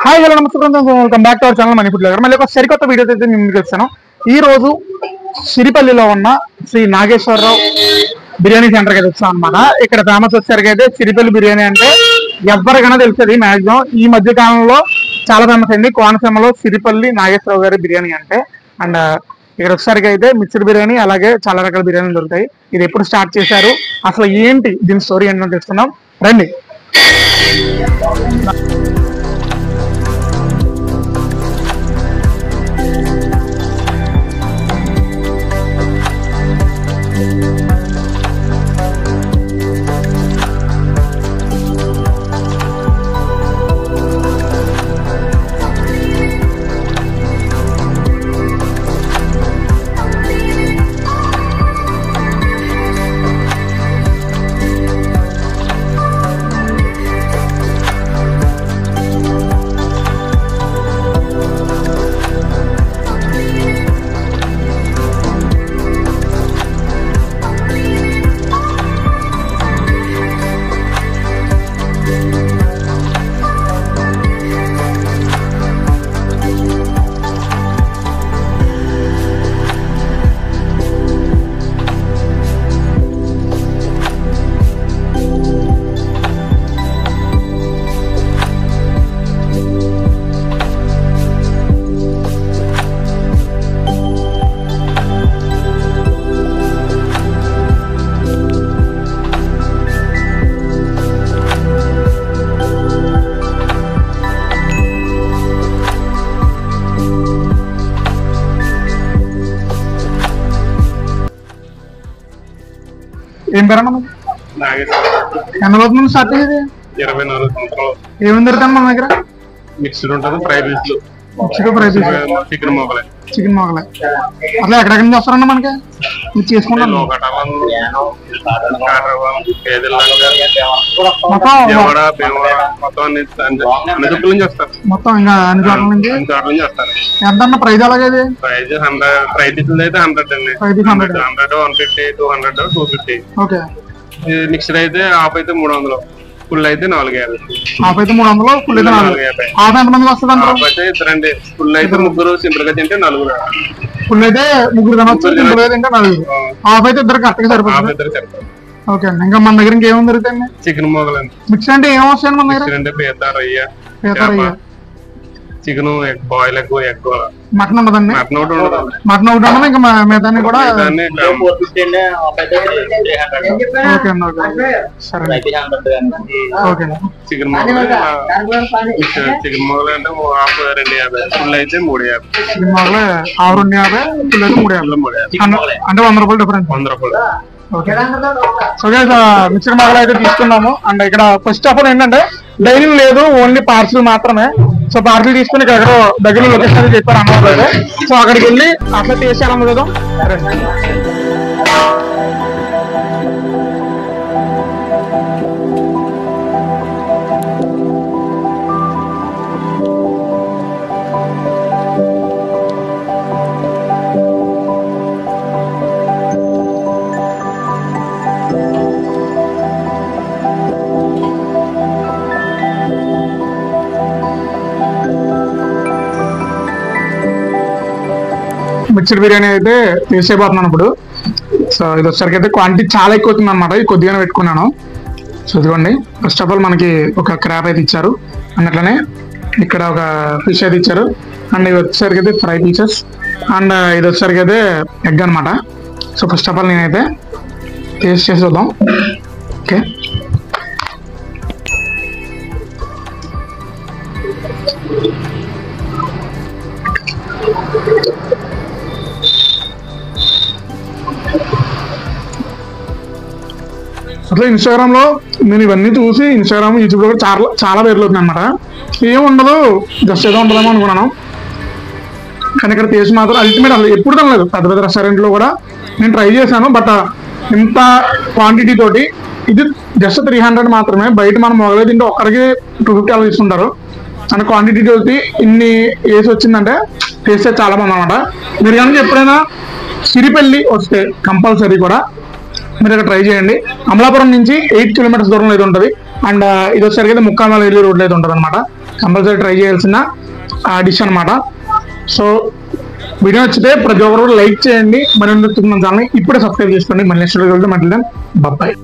Hi hello నమస్తే, welcome back to our channel Manipur blogger. మళ్ళీ ఒక సరికొత్త వీడియో అయితే నేను ముందుకు వచ్చాను. ఈ రోజు సిరిపల్లిలో ఉన్న శ్రీ నాగేశ్వరరావు బిర్యానీ సెంటర్కి అయితే వచ్చాను అనమాట. ఇక్కడ ఫేమస్ వచ్చేసరికి అయితే సిరిపల్లి బిర్యానీ అంటే ఎవరికైనా తెలుస్తుంది మాక్సిమం. ఈ మధ్య కాలంలో చాలా ఫేమస్ అయింది కోనసీమలో సిరిపల్లి నాగేశ్వరరావు గారి బిర్యానీ అంటే. అండ్ ఇక్కడ వచ్చేసరికి అయితే మిక్స్డ్ బిర్యానీ అలాగే చాలా రకాల బిర్యానీలు దొరుకుతాయి. ఇది ఎప్పుడు స్టార్ట్ చేశారు, అసలు ఏంటి దీని స్టోరీ ఏంటో తెలుసుకుందాం రండి. ఏం పేరు ఎన్నో స్టార్ట్ అయ్యేది? 24 సంవత్సరాలు. ఏమేమి దొరుకుతాను మన దగ్గర? మిక్స్డ్ ఉంటుంది, ఫ్రై పీస్లు, చికెన్ మొగలే అట్లా ఎక్కడెక్కడ నుంచి వస్తారన్న మనకి మీరు చేసుకుంటాను. మొత్తం ఇంకా అన్ని చోట్ల నుంచి వస్తారు. ఎంత ప్రైజ్ అలాగేది? ప్రైజ్ 100, ఫ్రై పీసులు అయితే 100 అండి. 100, 150, 200, 250. ఓకే. మిక్స్డ్ అయితే హాఫ్ అయితే 300, ఫుల్ అయితే 450. హాఫ్ అయితే 300, ఫుల్ అయితే 450. హాఫ్ ఎంత మంది వస్తుంది అంటారు? హాఫ్ అయితే ఇద్దరండి, ఫుల్ అయితే ముగ్గురు, సింపుల్ గా తింటే 4. ఫుల్ అయితే ముగ్గురు తినొచ్చు, సింపుల్ గా తింటే 4. హాఫ్ అయితే ఇద్దరు కరెక్ట్ గా సరిపోతుంది. ఓకే అండి. ఇంకా మన దగ్గర ఇంకేమేమి దొరుకుతాయండి? చికెన్ మొగలండి. మిక్స్ అంటే ఏం వస్తాయండి మన దగ్గర? అంటే పీత, రొయ్య, చికెన్, బాయిల్ ఎగ్, మటన్ ఉండదండి? మటన్ ఒకటి ఉండదు. మటన్ ఒకటి ఉండదు, ఇంకా మిగతాన్ని కూడా. చికెన్ చికెన్ మొగలు అంటే హాఫ్ 250, ఫుల్ అయితే 350. చికెన్ మొగలే హాఫ్ 250, ఫుల్ అయితే 350. అంటే 100 రూపాయలు డిఫరెన్స్. 100 రూపాయలు. ఓకే. సో మిక్సర్ మొగలు అయితే తీసుకున్నాము. అండ్ ఇక్కడ ఫస్ట్ ఆఫ్ ఆల్ ఏంటంటే డైనింగ్ లేదు, ఓన్లీ పార్సిల్ మాత్రమే. సో పార్సిల్ తీసుకుని ఇక్కడ ఎక్కడో దగ్గర లొకేషన్ అయితే చెప్పారు అన్నమాట. సో అక్కడికి వెళ్ళి అట్లా టేస్ట్ ఎలా ఉంది కదా. మిక్స్డ్ బిర్యానీ అయితే తీసేపోతున్నాను ఇప్పుడు. సో ఇది వచ్చరికి అయితే క్వాంటిటీ చాలా ఎక్కువ అవుతుంది అనమాట. ఇది కొద్దిగానే పెట్టుకున్నాను. సో ఇదిగోండి, ఫస్ట్ ఆఫ్ ఆల్ మనకి ఒక క్రాబ్ అయితే ఇచ్చారు, అన్నట్లనే ఇక్కడ ఒక ఫిష్ అయితే ఇచ్చారు. అండ్ ఇది వచ్చేసరికి అయితే ఫ్రై పీసెస్. అండ్ ఇది వచ్చేసరికి అయితే ఎగ్ అనమాట. సో ఫస్ట్ ఆఫ్ ఆల్ నేనైతే టేస్ట్ చేసి చూద్దాం. ఓకే, అట్లా ఇన్స్టాగ్రామ్లో నేను ఇవన్నీ చూసి ఇన్స్టాగ్రామ్ యూట్యూబ్లో కూడా చాలా పేర్లు అవుతుంది అనమాట. ఏముండదు, జస్ట్ ఏదో ఉంటుందేమో అనుకున్నాను, కానీ ఇక్కడ టేస్ట్ మాత్రం అల్టిమేట్. అసలు ఎప్పుడు తినలేదు, పెద్ద పెద్ద రెస్టారెంట్లో కూడా నేను ట్రై చేశాను, బట్ ఇంత క్వాంటిటీ తోటి ఇది జస్ట్ 300 మాత్రమే. బయట మనం మొగలే తింటే ఒక్కరికి 250 అలా తీసుకుంటారు. అండ్ క్వాంటిటీ తోటి ఇన్ని వేసి వచ్చిందంటే టేస్ట్ చాలా బాగుంది అనమాట. మీరు కనుక ఎప్పుడైనా సిరిపల్లి వస్తే కంపల్సరీ కూడా మీరు ఇక్కడ ట్రై చేయండి. అమలాపురం నుంచి 8 కిలోమీటర్స్ దూరంలో అయితే ఉంటుంది. అండ్ ఇది వచ్చేసరికి అయితే ముక్కామల వెళ్ళి రోడ్లో అయితే ఉంటుంది అనమాట. కంపల్సరీ ట్రై చేయాల్సిన డిష్ అనమాట. సో వీడియో నచ్చితే ప్రతి ఒక్కరు లైక్ చేయండి. మరి ఛానల్ ఇప్పుడే సబ్స్క్రైబ్ చేసుకోండి. మళ్ళీ నెక్స్ట్ వీడియో వెళ్తే మళ్ళీ బాయ్.